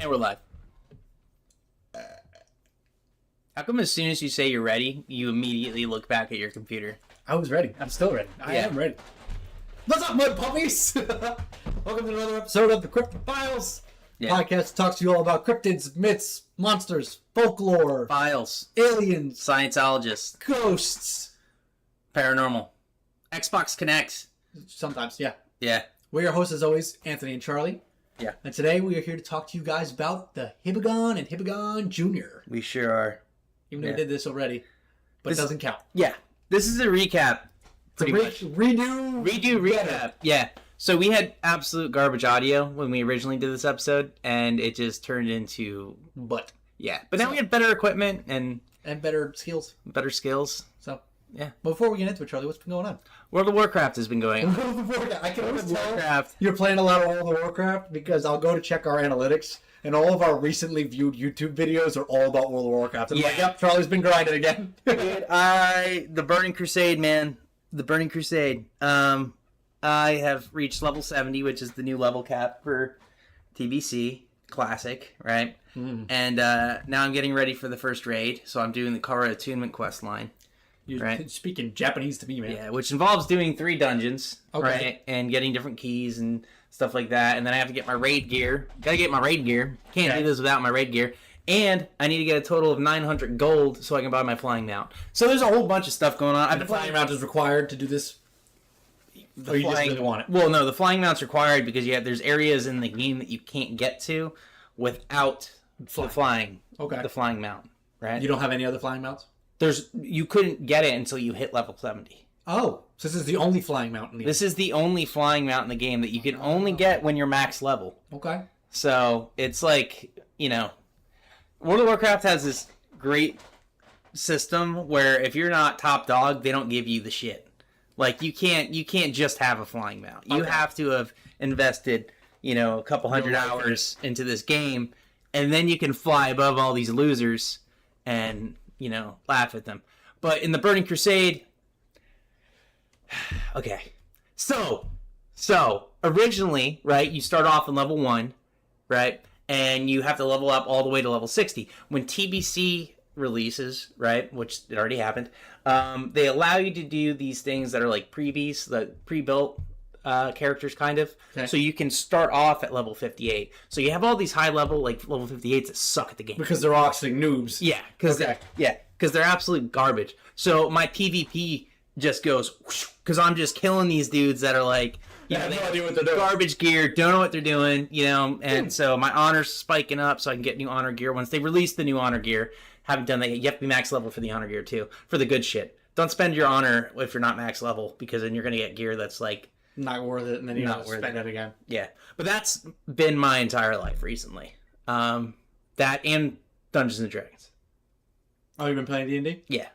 And we're live. How come as soon as you say you're ready, you immediately look back at your computer? I was ready. I'm still ready. I am ready. What's up, Mudpuppies? Welcome to another episode of the Cryptid Files. Podcast talks to you all about cryptids, myths, monsters, folklore, Files. aliens, Scientologists. ghosts. Paranormal. Xbox Connect. Sometimes, yeah. Yeah. We're your hosts, as always, Anthony and Charlie. Yeah. And today we are here to talk to you guys about the Hibagon and Hibagon Jr. We sure are. Even though we did this already, but it doesn't count. Yeah. This is a recap. Pretty much. Redo Recap. Yeah. So we had absolute garbage audio when we originally did this episode, and it just turned into... But. Yeah. But now we have better equipment and better skills. Better skills. So. Yeah. Before we get into it, Charlie, what's been going on? World of Warcraft has been going on. I can always tell Warcraft. you're playing a lot of World of Warcraft because I'll go to check our analytics, and all of our recently viewed YouTube videos are all about World of Warcraft. I'm like, yep, Charlie's been grinding again. Dude, the Burning Crusade, man. The Burning Crusade. I have reached level 70, which is the new level cap for TBC Classic, right? And now I'm getting ready for the first raid, so I'm doing the Kara Attunement quest line. You're speaking Japanese to me, man. Yeah, which involves doing 3 dungeons, Okay. right? And getting different keys and stuff like that. And then I have to get my raid gear. Gotta get my raid gear. Can't do this without my raid gear. And I need to get a total of 900 gold so I can buy my flying mount. So there's a whole bunch of stuff going on. And the flying mount is required to do the flying, just really want it? Well, no, the flying mount's required because there's areas in the game that you can't get to without the flying mount, right? You don't have any other flying mounts? You couldn't get it until you hit level 70. Oh, so this is the only flying mount in the game. This is the only flying mount in the game that you can only get when you're max level. Okay. So it's like, World of Warcraft has this great system where if you're not top dog, they don't give you the shit. Like you can't just have a flying mount. You have to have invested, a couple hundred hours into this game, and then you can fly above all these losers and, laugh at them. But in the Burning Crusade, okay. So originally, right, you start off in level 1, right? And you have to level up all the way to level 60. When TBC releases, right, which it already happened, they allow you to do these things that are like previes, the pre-built characters, kind of. Okay. So you can start off at level 58. So you have all these high level, like level 58s that suck at the game. Because they're actually noobs. Yeah, because they're absolute garbage. So my PvP just goes, because I'm just killing these dudes that are like, they have no idea what they're doing. Garbage gear, don't know what they're doing, and so my honor's spiking up so I can get new honor gear. Once they release the new honor gear, haven't done that yet. You have to be max level for the honor gear too, for the good shit. Don't spend your honor if you're not max level, because then you're going to get gear that's like... not worth it, and then you have to spend it again. Yeah, but that's been my entire life recently. That and Dungeons & Dragons. Oh, you've been playing D&D? Yeah.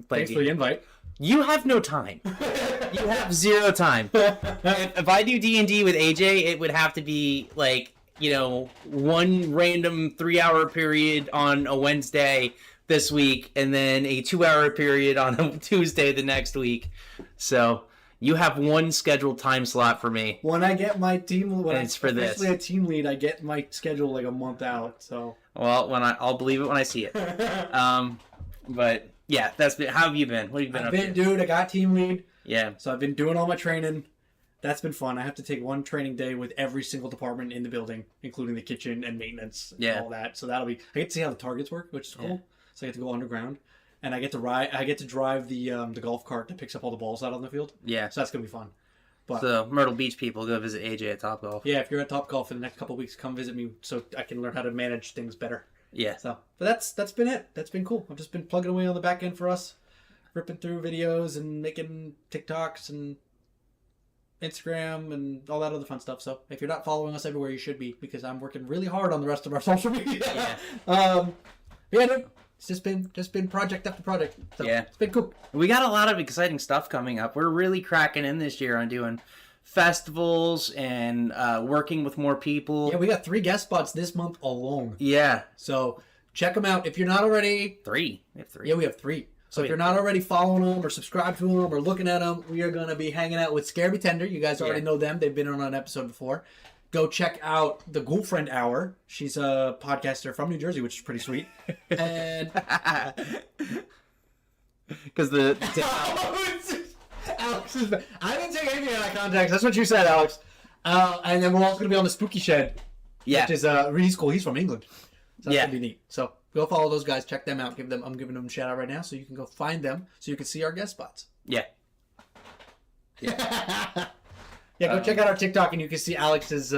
Thanks for the invite. You have no time. You have 0 time. If I do D&D with AJ, it would have to be like, one random 3-hour period on a Wednesday this week, and then a 2-hour period on a Tuesday the next week. So you have one scheduled time slot for me. When I get my team, when it's for this. Especially a team lead, I get my schedule like a month out. So well, I'll believe it when I see it. But yeah, that's been. How have you been? What have you been up to? Dude, I got team lead. Yeah. So I've been doing all my training. That's been fun. I have to take one training day with every single department in the building, including the kitchen and maintenance and all that. So that'll be... I get to see how the targets work, which is cool. Yeah. So I get to go underground. And I get to drive the golf cart that picks up all the balls out on the field. Yeah. So that's going to be fun. But, so Myrtle Beach people, go visit AJ at Topgolf. Yeah, if you're at Topgolf in the next couple of weeks, come visit me so I can learn how to manage things better. Yeah. So, but that's been it. That's been cool. I've just been plugging away on the back end for us, ripping through videos and making TikToks and Instagram and all that other fun stuff. So if you're not following us everywhere, you should be, because I'm working really hard on the rest of our social media. Yeah. Dude, it's just been project after project. So yeah. It's been cool. We got a lot of exciting stuff coming up. We're really cracking in this year on doing festivals and working with more people. Yeah, we got 3 guest spots this month alone. Yeah. So check them out. If you're not already... 3. We have 3. Yeah, we have 3. So if you're not already following them or subscribed to them or looking at them, we are going to be hanging out with Scare Me Tender. You guys already know them. They've been on an episode before. Go check out the Girlfriend Hour. She's a podcaster from New Jersey, which is pretty sweet. And because the Alex is. I didn't take anything out of context. That's what you said, Alex. And then we're also going to be on the Spooky Shed, which is really cool. He's from England, so that's going to be neat. So go follow those guys. Check them out. I'm giving them a shout out right now, so you can go find them, so you can see our guest spots. Yeah. Yeah, go check out our TikTok, and you can see Alex's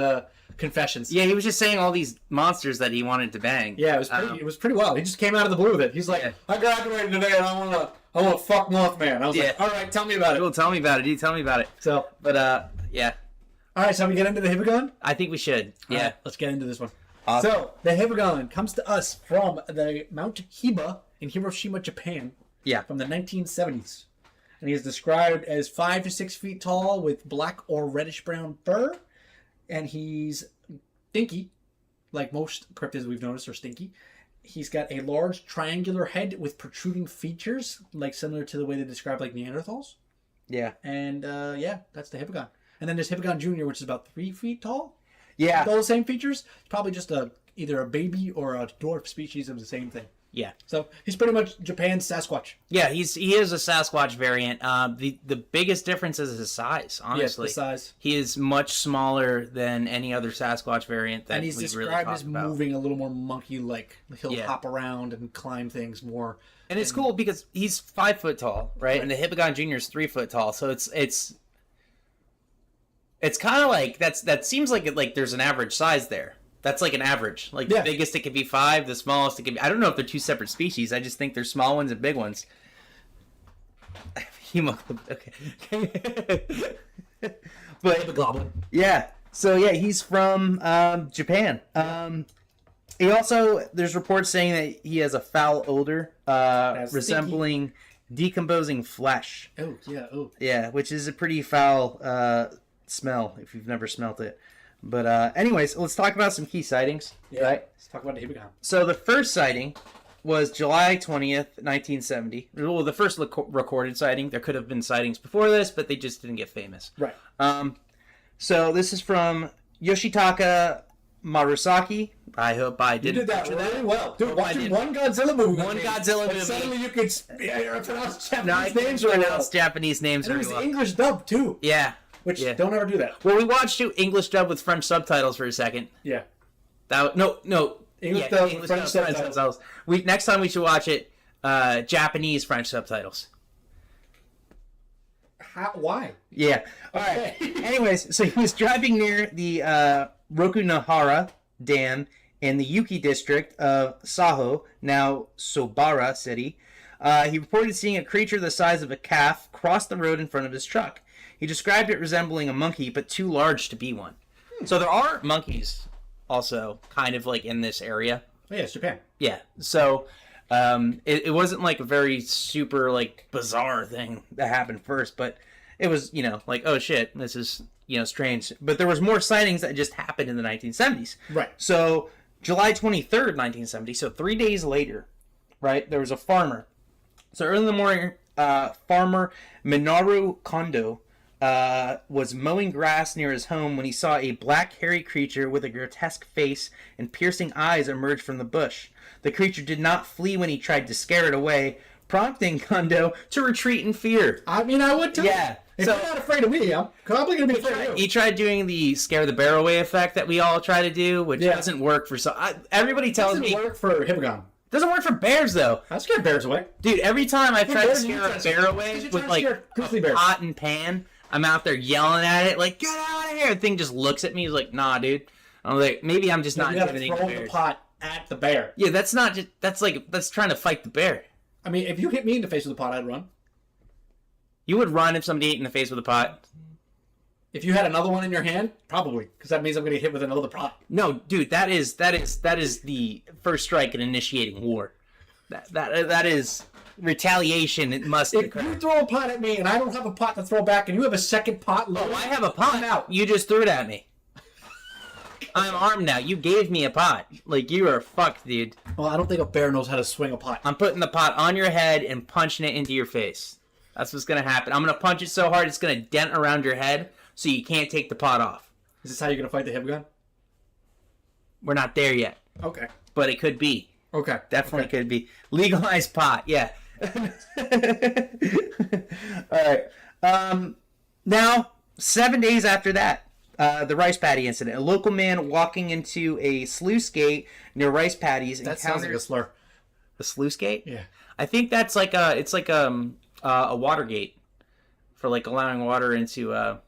confessions. Yeah, he was just saying all these monsters that he wanted to bang. Yeah, it was pretty wild. He just came out of the blue with it. He's like, I graduated today, and I want to fuck Mothman. I was like, all right, tell me about it. Well, tell me about it, dude. Tell me about it. So, but yeah. All right, so we get into the Hibagon? I think we should. Yeah. Right, let's get into this one. Awesome. So, the Hibagon comes to us from the Mount Hiba in Hiroshima, Japan. Yeah. From the 1970s. And he is described as 5 to 6 feet tall with black or reddish-brown fur. And he's stinky, like most cryptids we've noticed are stinky. He's got a large triangular head with protruding features, like similar to the way they describe like Neanderthals. Yeah. And that's the Hibagon. And then there's Hibagon Jr., which is about 3 feet tall. Yeah. All the same features. Probably just either a baby or a dwarf species of the same thing. Yeah. So he's pretty much Japan's Sasquatch. Yeah, he is a Sasquatch variant. The biggest difference is his size, honestly. Yes, the size. He is much smaller than any other Sasquatch variant that and he's we've really described talked as about. moving a little more monkey-like. He'll hop around and climb things more. And it's cool because he's 5 foot tall, right? And the Hibagon Jr. is 3 foot tall, so it's kind of like that seems like there's an average size there. That's like an average. Like the biggest it could be 5, the smallest it could be. I don't know if they're two separate species. I just think there's small ones and big ones. Okay. But goblin. Yeah. So yeah, he's from Japan. He also there's reports saying that he has a foul odor resembling decomposing flesh. Oh yeah. Oh yeah, which is a pretty foul smell if you've never smelt it. But anyways, let's talk about some key sightings. yeah. Right. Let's talk about the Hibagon. So the first sighting was July 20th, 1970. Well, the first recorded sighting. There could have been sightings before this, but they just didn't get famous. Right. So this is from Yoshitaka Marusaki. I hope I did. You did that really well. Dude, watching one Godzilla movie. One Godzilla movie. Suddenly you could pronounce Japanese No, I names can really pronounce well. Japanese names And it very was well. English dub too. Yeah. Which don't ever do that. Well, we watched English dub with French subtitles for a second. Yeah. No. English dub with French subtitles. Next time we should watch it Japanese French subtitles. Why? Yeah. All right. Anyways, so he was driving near the Rokunahara Dam in the Yuki district of Saho, now Sobara City. He reported seeing a creature the size of a calf cross the road in front of his truck. He described it resembling a monkey, but too large to be one. So there are monkeys also kind of like in this area. Oh, yeah, it's Japan. Yeah. So it wasn't like a very super like bizarre thing that happened first, but it was, like, oh shit, this is, strange. But there was more sightings that just happened in the 1970s. Right. So July 23rd, 1970, so 3 days later, right, there was a farmer. So early in the morning, farmer Minoru Kondo was mowing grass near his home when he saw a black hairy creature with a grotesque face and piercing eyes emerge from the bush. The creature did not flee when he tried to scare it away, prompting Kondo to retreat in fear. I mean, I would too. Yeah. If you're not afraid of me, I'm probably going to be afraid of you. He tried doing the scare the bear away effect that we all try to do, which doesn't work for some. Everybody tells me. It doesn't work for Hibagon. Doesn't work for bears, though. I scare bears away. Dude, every time I've tried to scare a bear away with, like, a pot and pan, I'm out there yelling at it, like, get out of here! The thing just looks at me, he's like, nah, dude. I'm like, maybe I'm just not intimidating bears. You gotta throw the pot at the bear. Yeah, that's not just, that's trying to fight the bear. I mean, if you hit me in the face with a pot, I'd run. You would run if somebody hit you in the face with a pot? If you had another one in your hand, probably, because that means I'm going to get hit with another pot. No, dude, that is the first strike in initiating war. That is retaliation. It must occur. If you throw a pot at me and I don't have a pot to throw back, and you have a second pot, oh, I have a pot. Out. You just threw it at me. I'm armed now. You gave me a pot. Like, you are fucked, dude. Well, I don't think a bear knows how to swing a pot. I'm putting the pot on your head and punching it into your face. That's what's gonna happen. I'm gonna punch it so hard it's gonna dent around your head, so you can't take the pot off. Is this how you're going to fight the Hibagon? We're not there yet, Okay. but it could be. Okay. Definitely could be. Legalized pot, yeah. All right. Now, 7 days after that, the rice paddy incident. A local man walking into a sluice gate near rice paddies. That sounds like a slur. The sluice gate? Yeah. I think that's like it's like a water gate for like allowing water into what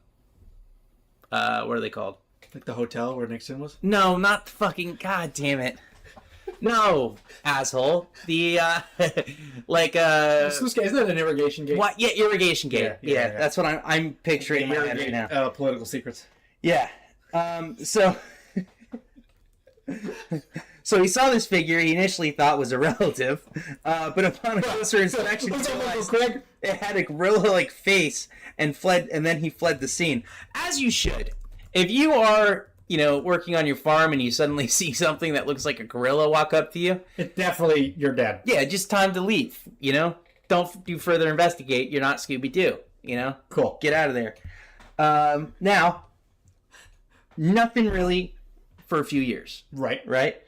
are they called? Like the hotel where Nixon was? No, not the fucking, god damn it. No, asshole. The like Sluice gate, isn't that an irrigation gate? what? Yeah, irrigation gate. Yeah, Yeah. that's what I'm picturing in my head right now. Political secrets. Yeah. So so he saw this figure he initially thought was a relative, but upon a closer inspection, he realized it had a gorilla-like face and fled. And then he fled the scene, as you should. If you are, working on your farm and you suddenly see something that looks like a gorilla walk up to you, It's definitely your dad. yeah, just time to leave. Don't do further investigate. You're not Scooby-Doo. Cool. Get out of there. Now, nothing really for a few years. Right.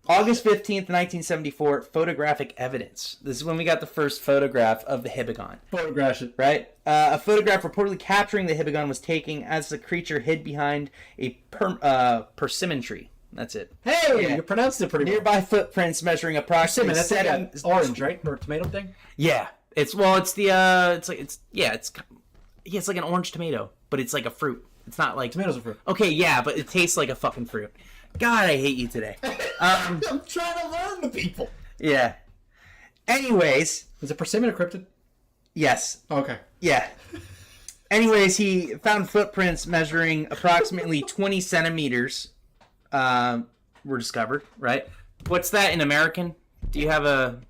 August 15th, 1974, photographic evidence. This is when we got the first photograph of the Hibagon. Photograph it. Right? A photograph reportedly capturing the Hibagon was taken as the creature hid behind a persimmon tree. That's it. Hey, Yeah. you pronounced it pretty well. Nearby footprints measuring approximately That's like an orange, right? Or tomato thing? Yeah. It's like an orange tomato, but it's like a fruit. It's not like Tomatoes are fruit. Okay, yeah, but it tastes like a fucking fruit. God, I hate you today. I'm trying to learn the people. Yeah. Anyways, Is it persimmon or cryptid? yes. Okay. Yeah. Anyways, he found footprints measuring approximately 20 centimeters were discovered, right? What's that in American? Do you have a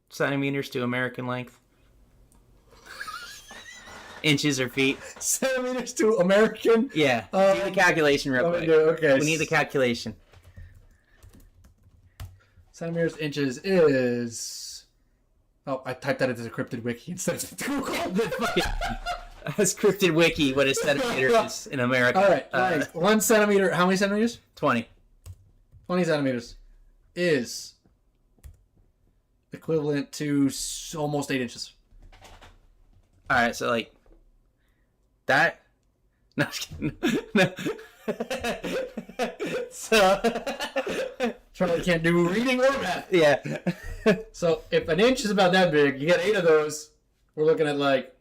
centimeters to American length? Inches or feet? Centimeters to American? Yeah. Do the calculation real quick. Okay. We need the calculation. Centimeters, inches is... Oh, I typed that into the Cryptid Wiki instead of Google. That's Cryptid Wiki, what a centimeter is in America. All right. 1 centimeter. How many centimeters? 20. 20 centimeters is equivalent to almost 8 inches. Alright, so like... That? No, just kidding. No. So... Charlie can't do reading or math. Yeah. So if an inch is about that big, you get 8 of those. We're looking at like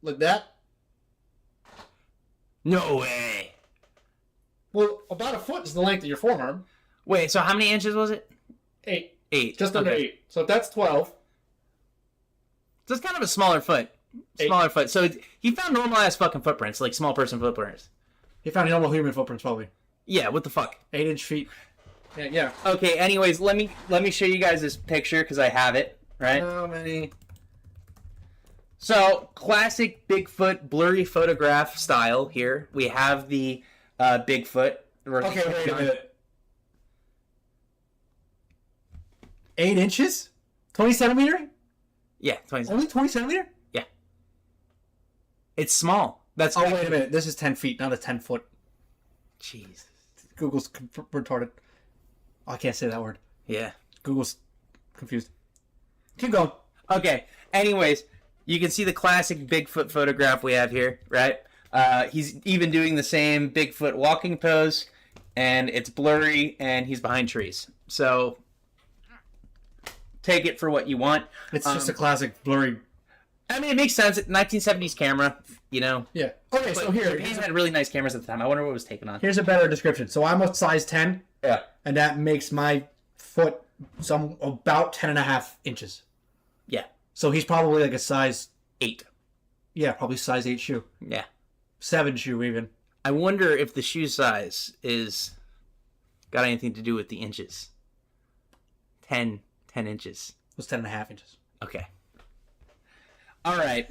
that. No way. Well, about a foot is the length of your forearm. Wait, so how many inches was it? 8. 8. Just under 8. So if that's 12. So it's kind of a smaller foot. Smaller foot. So he found normalized fucking footprints, like small person footprints. He found normal human footprints, probably. Yeah, what the fuck? 8-inch feet. Yeah. Okay, anyways, let me show you guys this picture, because I have it, right? How many? So, classic Bigfoot blurry photograph style here. We have the Bigfoot. Okay, wait a minute. 8 inches? 20 centimeter? Yeah, 20. Only 20 centimeter? Yeah. It's small. That's Oh, wait a minute. This is 10 feet, not a 10 foot. Jeez. Google's retarded. Oh, I can't say that word. Yeah. Google's confused. Keep going. Okay. Anyways, you can see the classic Bigfoot photograph we have here, right? He's even doing the same Bigfoot walking pose, and it's blurry, and he's behind trees. So, take it for what you want. It's just a classic blurry. I mean, it makes sense. 1970s camera, Yeah. Okay, so here. Japan had really nice cameras at the time. I wonder what was taken on. Here's a better description. So I'm a size 10, Yeah. and that makes my foot about 10.5 inches. Yeah. So he's probably like a size 8. Yeah, probably size 8 shoe. Yeah. 7 shoe even. I wonder if the shoe size is got anything to do with the inches. 10 inches. It was 10.5 inches. Okay. All right.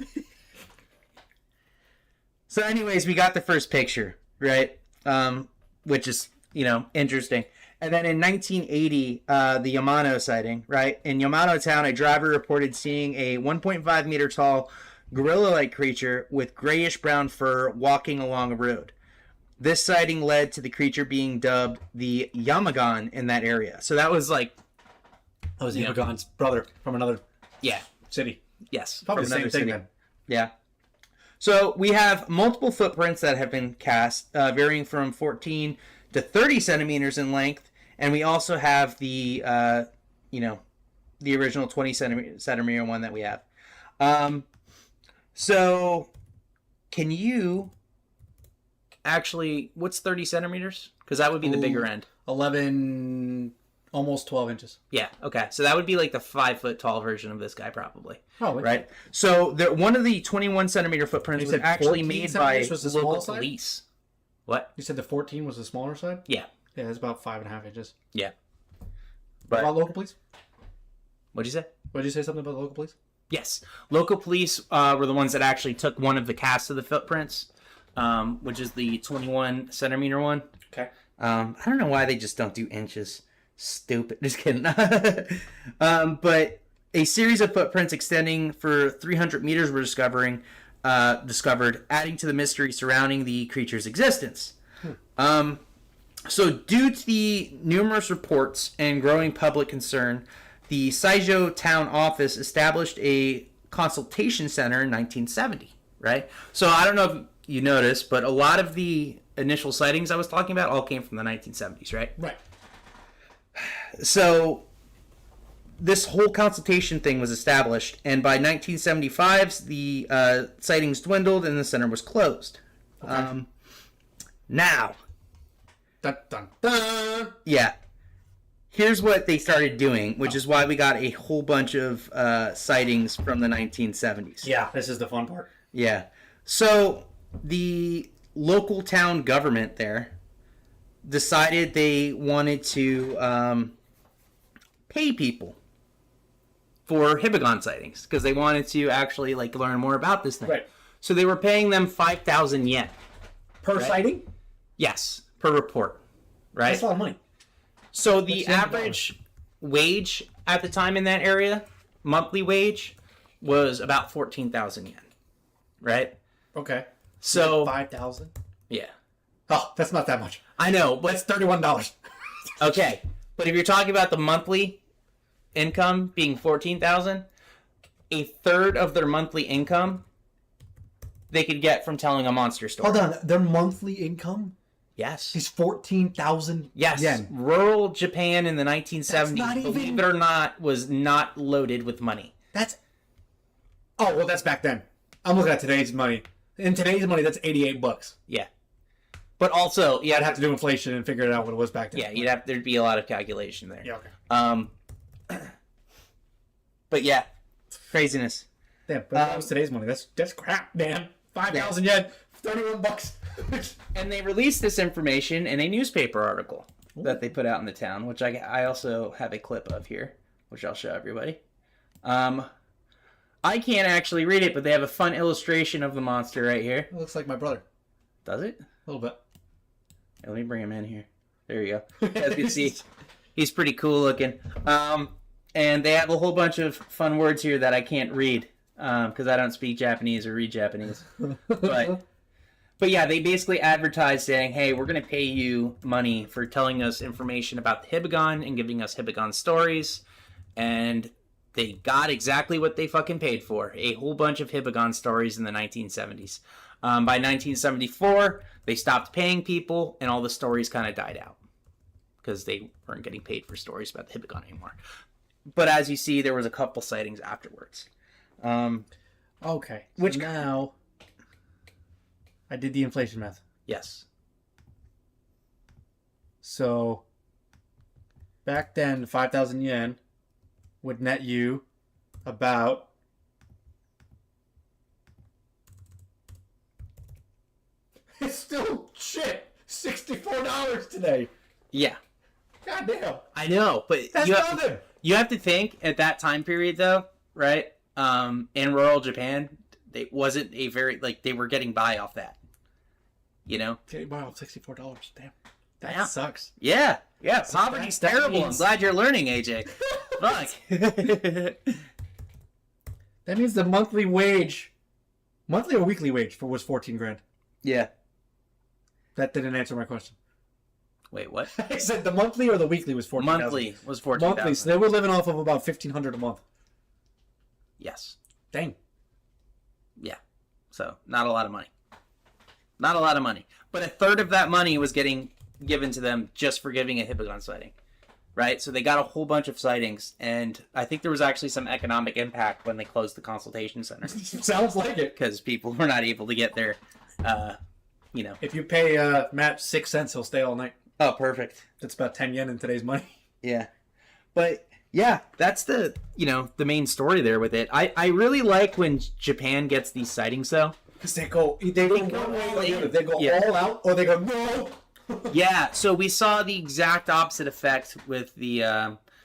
So anyways, we got the first picture, right? Which is, interesting. And then in 1980, the Yamano sighting, right? In Yamano town, a driver reported seeing a 1.5 meter tall gorilla-like creature with grayish-brown fur walking along a road. This sighting led to the creature being dubbed the Hibagon in that area. So that was like... That was Hibagon's brother from another city. Yes. Probably the from same another thing city. then. Yeah. So we have multiple footprints that have been cast, varying from 14 to 30 centimeters in length. And we also have the, the original 20 centimeter one that we have. So can you actually, what's 30 centimeters? Because that would be the bigger end. 11, almost 12 inches. Yeah, okay. So that would be like the 5 foot tall version of this guy, probably. Oh, right. So one of the 21 centimeter footprints was actually made by local police. What? You said the 14 was the smaller side? Yeah. Yeah, it's about 5.5 inches. Yeah. But about local police? What'd you say? Did you say something about the local police? Yes. Local police were the ones that actually took one of the casts of the footprints, which is the 21 centimeter one. Okay. I don't know why they just don't do inches. Stupid. Just kidding. But a series of footprints extending for 300 meters were discovered, adding to the mystery surrounding the creature's existence. So due to the numerous reports and growing public concern, the Saijo town office established a consultation center in 1970, right? So I don't know if you noticed, but a lot of the initial sightings I was talking about all came from the 1970s, right? Right. So this whole consultation thing was established, and by 1975, the sightings dwindled and the center was closed. Okay. Now... Dun, dun, dun. Yeah. Here's what they started doing, which is why we got a whole bunch of sightings from the 1970s. Yeah, this is the fun part. Yeah. So the local town government there decided they wanted to pay people for Hibagon sightings because they wanted to actually learn more about this thing. Right. So they were paying them 5,000 yen. Per sighting? Yes, per report. Right? That's a lot of money. So the average wage at the time in that area, monthly wage, was about 14,000 yen. Right? Okay. So 5,000? Yeah. Oh, that's not that much. I know, but That's $31. okay. But if you're talking about the monthly income being 14,000, a third of their monthly income they could get from telling a monster story. Hold on, their monthly income Yes. is 14,000 Yes. yen. Rural Japan in the 1970s, That's not believe even- it or not, was not loaded with money. That's... Oh, well, that's back then. I'm looking at today's money. In today's money, that's $88. Yeah. But also, Yeah, I'd have to do inflation and figure it out what it was back then. yeah, there'd be a lot of calculation there. Yeah, okay. But yeah, craziness. Damn, but that was today's money. That's crap, man. 5,000 yen, $31. And they released this information in a newspaper article that they put out in the town, which I also have a clip of here, which I'll show everybody. I can't actually read it, but they have a fun illustration of the monster right here. It looks like my brother. Does it? A little bit. Let me bring him in here. There you go. As you can see, he's pretty cool looking. And they have a whole bunch of fun words here that I can't read because I don't speak Japanese or read Japanese. But yeah, they basically advertised saying, hey, we're going to pay you money for telling us information about the Hibagon and giving us Hibagon stories. And they got exactly what they fucking paid for. A whole bunch of Hibagon stories in the 1970s. By 1974, they stopped paying people and all the stories kind of died out. Because they weren't getting paid for stories about the Hibagon anymore. But as you see, there was a couple sightings afterwards. Okay. So Which now I did the inflation math. Yes. So back then, 5,000 yen would net you about it's still shit. $64 today. Yeah. God damn. I know, but That's nothing. You have to think at that time period, though, right? In rural Japan, they wasn't a very they were getting by off that. You know? Wow, $64. Damn. That Yeah. sucks. Yeah. Poverty's that terrible. means- I'm glad you're learning, AJ. Fuck. That means the monthly wage Monthly or weekly wage was 14 grand. Yeah. That didn't answer my question. Wait, what? I said the monthly or the weekly was 14,000. Monthly was 14,000. Monthly, so they were living off of about 1,500 a month. Yes. Dang. Yeah. So, not a lot of money. Not a lot of money. But a third of that money was getting given to them just for giving a Hibagon sighting. Right? So they got a whole bunch of sightings, and I think there was actually some economic impact when they closed the consultation center. Sounds like it. Because people were not able to get their, If you pay Matt 6 cents, he'll stay all night. Oh, perfect. That's about 10 yen in today's money. Yeah. But, yeah, that's the main story there with it. I really like when Japan gets these sightings, though. Because they go one way or the other. They go all out, or they go, no! Yeah, so we saw the exact opposite effect with the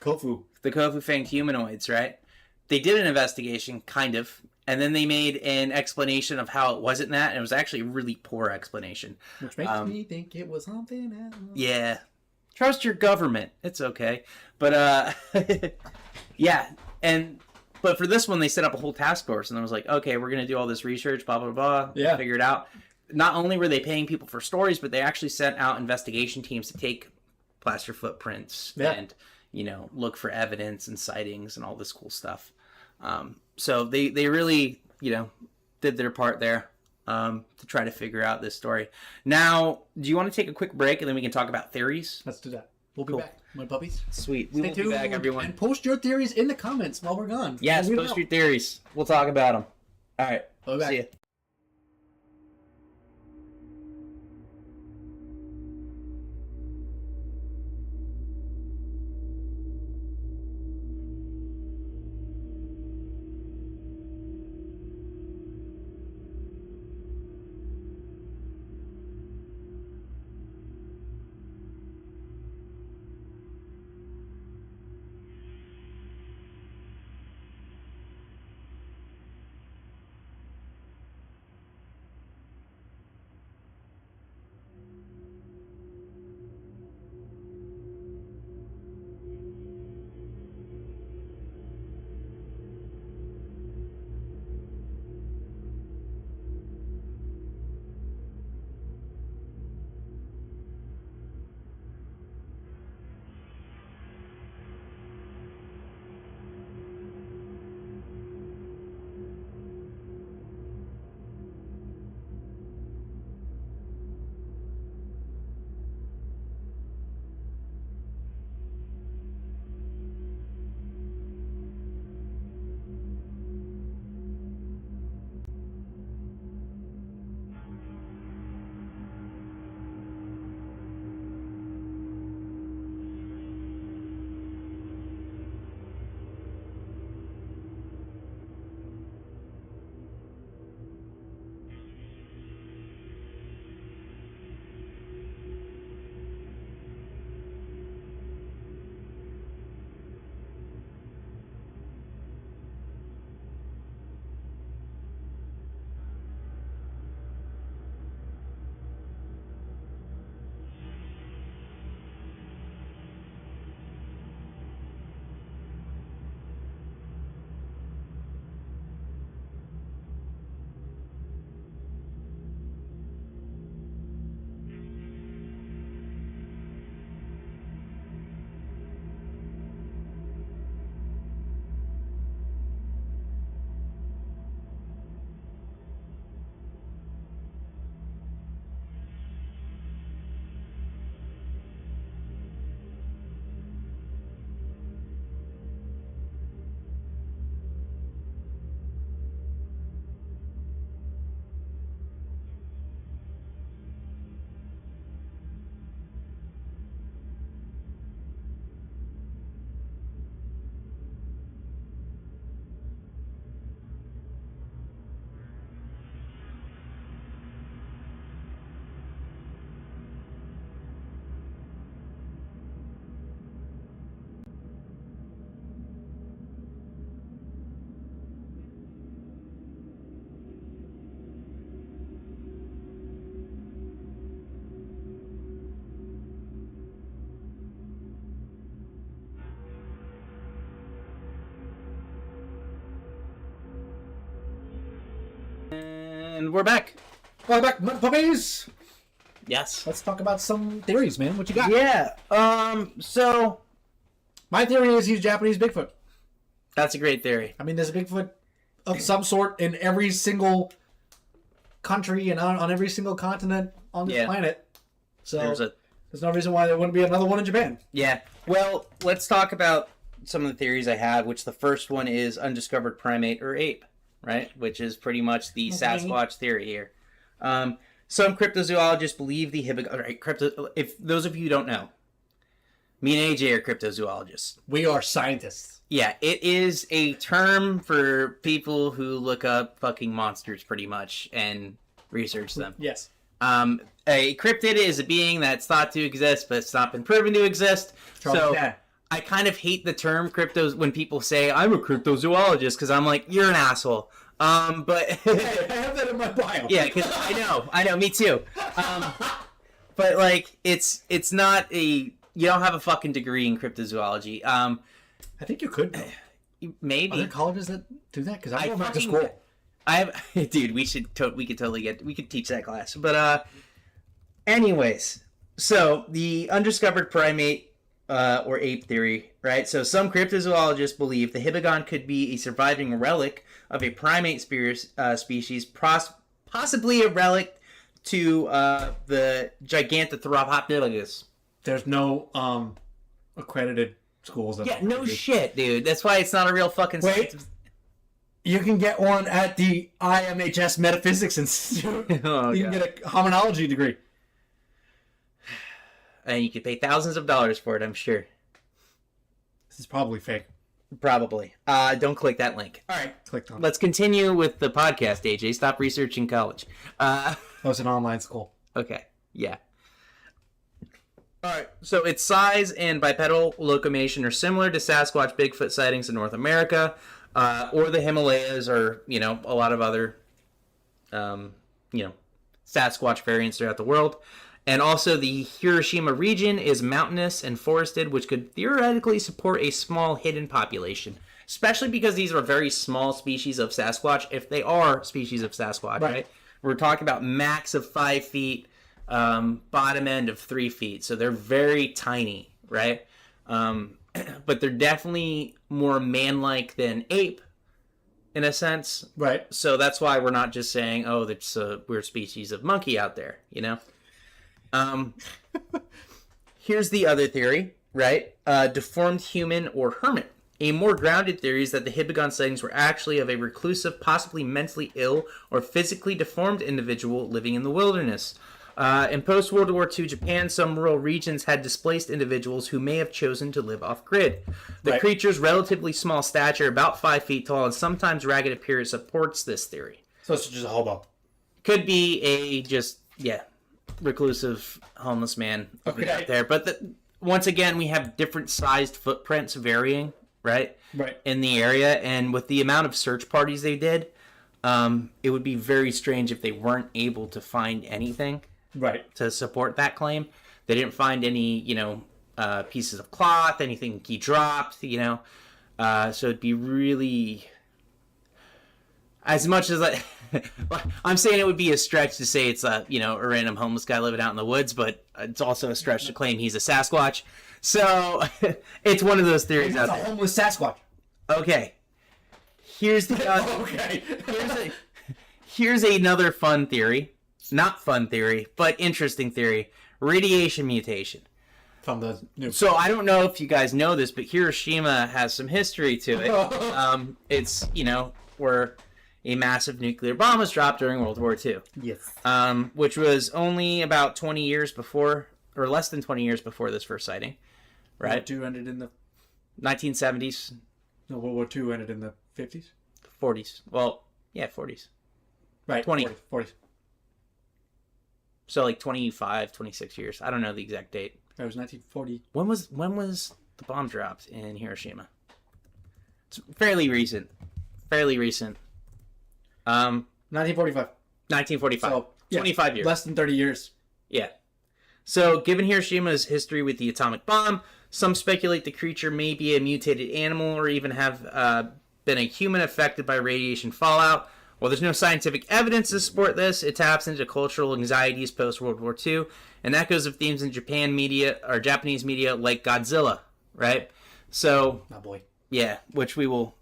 Kofu. The Kofu fanged humanoids, right? They did an investigation, kind of, and then they made an explanation of how it wasn't that, and it was actually a really poor explanation. Which makes me think it was something else. Yeah. Trust your government. It's okay. But, yeah, but for this one, they set up a whole task force, and I was like, okay, we're going to do all this research, blah, blah, blah, figure it out. Not only were they paying people for stories, but they actually sent out investigation teams to take plaster footprints and, look for evidence and sightings and all this cool stuff. So they really, did their part there to try to figure out this story. Now, do you want to take a quick break and then we can talk about theories? Let's do that. We'll be back. Mudpuppies. Sweet. We will be back, everyone. And post your theories in the comments while we're gone. Yes, post your theories. We'll talk about them. All right. We'll be back. See ya. And we're back. Welcome back, Mudpuppies. Yes. Let's talk about some theories, man. What you got? Yeah. So My theory is he's Japanese Bigfoot. that's a great theory. I mean, there's a Bigfoot of some sort in every single country and on every single continent on this planet. So there's no reason why there wouldn't be another one in Japan. Yeah. Well, let's talk about some of the theories I have, which the first one is undiscovered primate or ape, right? Which is pretty much the Sasquatch theory here. Some cryptozoologists believe the Hibagon... Right, if those of you who don't know, me and AJ are cryptozoologists. We are scientists. Yeah, it is a term for people who look up fucking monsters pretty much and research them. Yes. A cryptid is a being that's thought to exist, but it's not been proven to exist. I kind of hate the term cryptos when people say I'm a cryptozoologist because I'm like, you're an asshole. But I have that in my bio. Yeah, because I know, me too. But like, it's not you don't have a fucking degree in cryptozoology. I think you could. Maybe. Are there colleges that do that? Because I go back to school. Dude, we could teach that class. But anyways, so the undiscovered primate or ape theory, right? So some cryptozoologists believe the Hibagon could be a surviving relic of a primate species, possibly a relic to the Gigantopithecus. There's no accredited schools. Yeah, no shit, dude. That's why it's not a real fucking... Wait. You can get one at the IMHS Metaphysics Institute. You can get a hominology degree. And you could pay thousands of dollars for it, I'm sure. This is probably fake. Probably. Don't click that link. All right. Clicked on. Let's continue with the podcast, AJ. Stop researching college. It's an online school. Okay. Yeah. All right. So its size and bipedal locomotion are similar to Sasquatch Bigfoot sightings in North America, or the Himalayas, or a lot of other, Sasquatch variants throughout the world. And also the Hiroshima region is mountainous and forested, which could theoretically support a small hidden population, especially because these are very small species of Sasquatch. If they are species of Sasquatch, right? We're talking about max of 5 feet, bottom end of 3 feet. So they're very tiny, right? But they're definitely more man-like than ape, in a sense. Right. So that's why we're not just saying, oh, there's a weird species of monkey out there, Here's the other theory, right? Deformed human or hermit. A more grounded theory is that the Hibagon sightings were actually of a reclusive, possibly mentally ill or physically deformed individual living in the wilderness. In post-World War II Japan, some rural regions had displaced individuals who may have chosen to live off-grid. The creature's relatively small stature, about 5 feet tall, and sometimes ragged appearance supports this theory. So it's just a hobo. Could be a reclusive homeless man out there. But once again, we have different sized footprints varying, right? Right. In the area. And with the amount of search parties they did, it would be very strange if they weren't able to find anything to support that claim. They didn't find any, pieces of cloth, anything he dropped, so it'd be really... As much as I'm saying it would be a stretch to say it's a random homeless guy living out in the woods, but it's also a stretch to claim he's a Sasquatch. So it's one of those theories out there. It's a homeless Sasquatch. Okay. Here's the here's another fun theory. Not fun theory, but interesting theory. Radiation mutation. From the new... So I don't know if you guys know this, but Hiroshima has some history to it. It's, where a massive nuclear bomb was dropped during World War II. Yes. Which was only about 20 years before, or less than 20 years before this first sighting. Right? World War II ended in the... 1970s. No, World War II ended in the 50s? 40s. Well, yeah, 40s. Right. 40s. So like 25, 26 years. I don't know the exact date. That was 1940. When was the bomb dropped in Hiroshima? It's fairly recent. 1945. 1945. So, 25 years. Less than 30 years. Yeah. So, given Hiroshima's history with the atomic bomb, some speculate the creature may be a mutated animal or even have been a human affected by radiation fallout. While there's no scientific evidence to support this, it taps into cultural anxieties post-World War II and echoes of themes in Japan media or Japanese media like Godzilla, right? So, oh boy, yeah, which we're going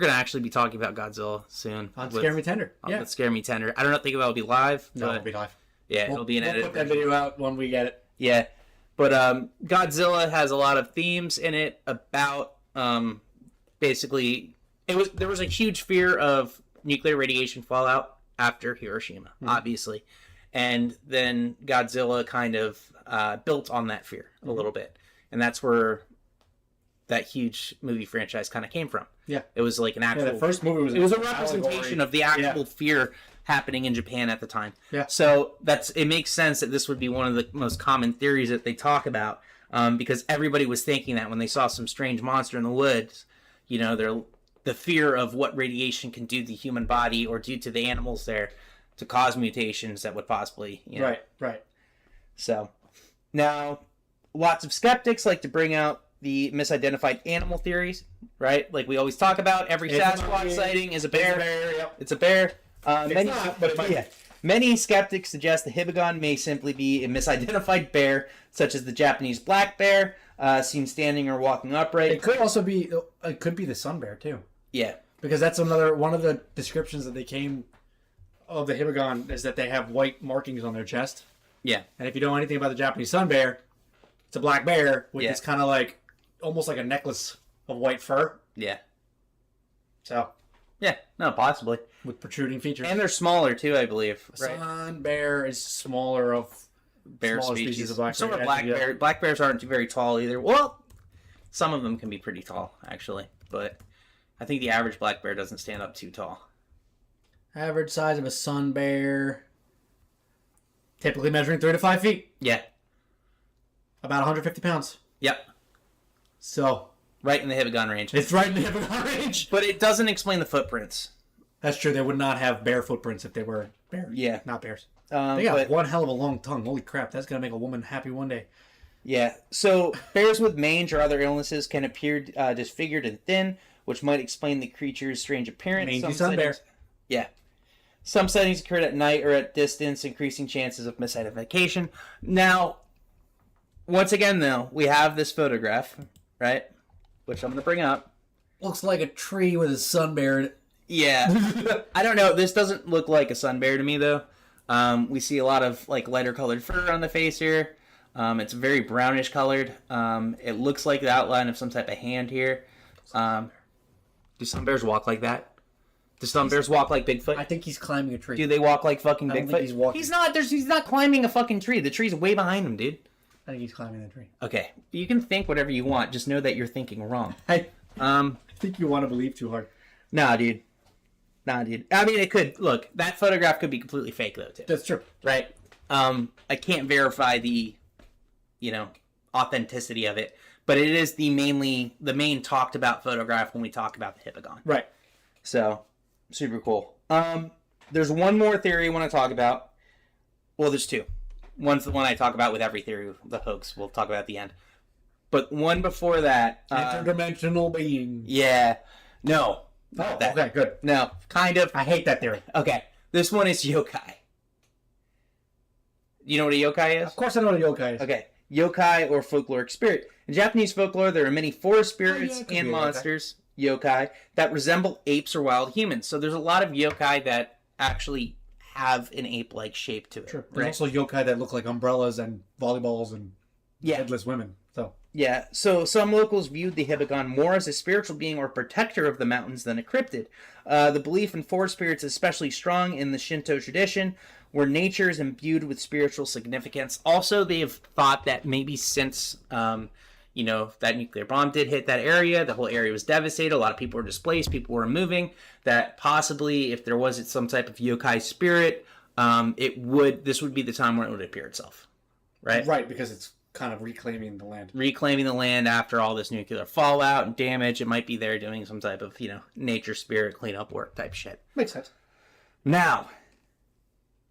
to actually be talking about Godzilla soon. On Scare Me Tender. Yeah. Scare Me Tender. I don't think that'll be live. No, it'll be live. Yeah, it'll be an edit. We'll put that video out when we get it. Yeah. But Godzilla has a lot of themes in it about basically there was a huge fear of nuclear radiation fallout after Hiroshima, obviously. And then Godzilla kind of built on that fear a little bit. And that's where that huge movie franchise kind of came from. Yeah. It was like an actual... the first movie was a representation of the actual fear happening in Japan at the time. Yeah. So it makes sense that this would be one of the most common theories that they talk about, because everybody was thinking that when they saw some strange monster in the woods, you know, the fear of what radiation can do to the human body or do to the animals there to cause mutations that would possibly, you know. Right. So, now, lots of skeptics like to bring out the misidentified animal theories, right? Like we always talk about, every Sasquatch sighting is a bear. It's a bear. It's not, but it might be. Many skeptics suggest the Hibagon may simply be a misidentified bear, such as the Japanese black bear, seen standing or walking upright. It could also be, the sun bear too. Yeah. Because that's one of the descriptions that they came of the Hibagon is that they have white markings on their chest. Yeah. And if you know anything about the Japanese sun bear, it's a black bear, which is kind of like, almost like a necklace of white fur. Yeah. So. Yeah, no, possibly. With protruding features. And they're smaller too, I believe. Right? Sun bear is smaller of bear species of black bear. So are black bear. Black bears aren't very tall either. Well, some of them can be pretty tall, actually. But I think the average black bear doesn't stand up too tall. Average size of a sun bear, typically measuring 3 to 5 feet. Yeah. About 150 pounds. Yep. So. Right in the Hibagon range. It's right in the Hibagon range. But it doesn't explain the footprints. That's true. They would not have bear footprints if they were bears. Yeah. Not bears. They got one hell of a long tongue. Holy crap. That's going to make a woman happy one day. Yeah. So, bears with mange or other illnesses can appear disfigured and thin, which might explain the creature's strange appearance. Mangy sun bear. Yeah. Some sightings occurred at night or at distance, increasing chances of misidentification. Now, once again, though, we have this photograph, right? Which I'm going to bring up. Looks like a tree with a sun bear in it. Yeah. I don't know. This doesn't look like a sun bear to me, though. We see a lot of like lighter colored fur on the face here. It's very brownish colored. It looks like the outline of some type of hand here. Do sun bears walk like that? Do some bears walk like Bigfoot? I think he's climbing a tree. Do they walk like fucking Bigfoot? Think he's walking. He's not. He's not climbing a fucking tree. The tree's way behind him, dude. I think he's climbing the tree. Okay, you can think whatever you want. Just know that you're thinking wrong. I think you want to believe too hard. Nah, dude. I mean, it could. Look, that photograph could be completely fake, though, too. That's true. Right? I can't verify the, authenticity of it, but it is the main talked about photograph when we talk about the Hibagon. Right. So, super cool. There's one more theory I want to talk about. Well, there's two. One's the one I talk about with every theory, the hoax. We'll talk about at the end. But one before that... interdimensional being. Yeah. No. Oh, okay, good. No, kind of. I hate that theory. Okay. This one is yokai. You know what a yokai is? Of course I know what a yokai is. Okay. Yokai or folkloric spirit. In Japanese folklore, there are many forest spirits and monsters, yokai, that resemble apes or wild humans. So there's a lot of yokai that actually have an ape-like shape to it. Sure. There's also yokai that look like umbrellas and volleyballs and headless women. Yeah, so some locals viewed the Hibagon more as a spiritual being or protector of the mountains than a cryptid. The belief in forest spirits is especially strong in the Shinto tradition, where nature is imbued with spiritual significance. Also, they have thought that maybe since, that nuclear bomb did hit that area, the whole area was devastated, a lot of people were displaced, people were moving, that possibly if there was some type of yokai spirit, this would be the time where it would appear itself. Right? Right, because it's kind of reclaiming the land. Reclaiming the land after all this nuclear fallout and damage. It might be there doing some type of, nature spirit cleanup work type shit. Makes sense. Now,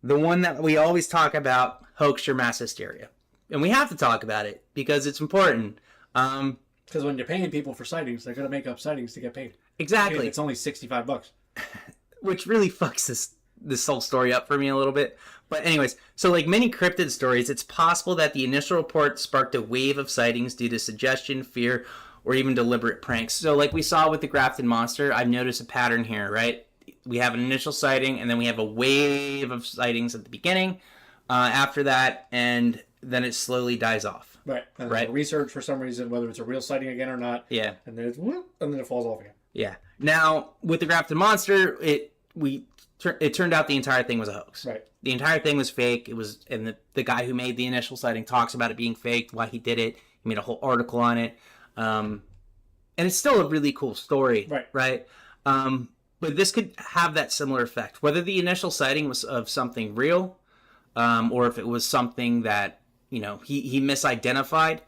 the one that we always talk about, hoaxer mass hysteria. And we have to talk about it because it's important. Because when you're paying people for sightings, they're going to make up sightings to get paid. Exactly. It's only $65. which really fucks this whole story up for me a little bit. But anyways, so like many cryptid stories, it's possible that the initial report sparked a wave of sightings due to suggestion, fear, or even deliberate pranks. So like we saw with the grafted monster, I've noticed a pattern here, right? We have an initial sighting, and then we have a wave of sightings at the beginning, after that, and then it slowly dies off. Right. And right. Research for some reason, whether it's a real sighting again or not. Yeah. And then it falls off again. Yeah. Now with the grafted monster, it turned out the entire thing was a hoax. Right. The entire thing was fake. It was, and the guy who made the initial sighting talks about it being faked, why he did it. He made a whole article on it. And it's still a really cool story. Right. Right. But this could have that similar effect. Whether the initial sighting was of something real, or if it was something that, you know, he misidentified.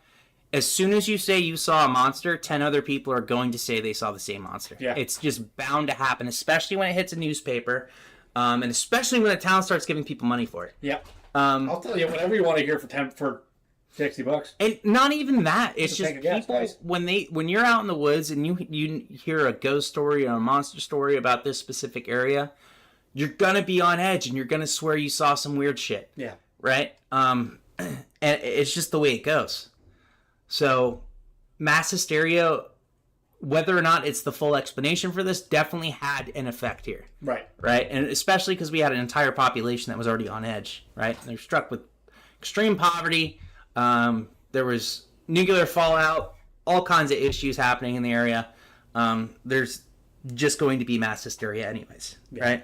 As soon as you say you saw a monster, 10 other people are going to say they saw the same monster. Yeah. It's just bound to happen, especially when it hits a newspaper, and especially when a town starts giving people money for it. Yeah. I'll tell you whatever you want to hear for $60. And not even that. It's just guess, people, guys. when you're out in the woods and you hear a ghost story or a monster story about this specific area, you're gonna be on edge and you're gonna swear you saw some weird shit. Yeah. Right? And it's just the way it goes. So, mass hysteria, whether or not it's the full explanation for this, definitely had an effect here. Right. Right? And especially because we had an entire population that was already on edge. Right? They're struck with extreme poverty. There was nuclear fallout, all kinds of issues happening in the area. There's just going to be mass hysteria anyways, right?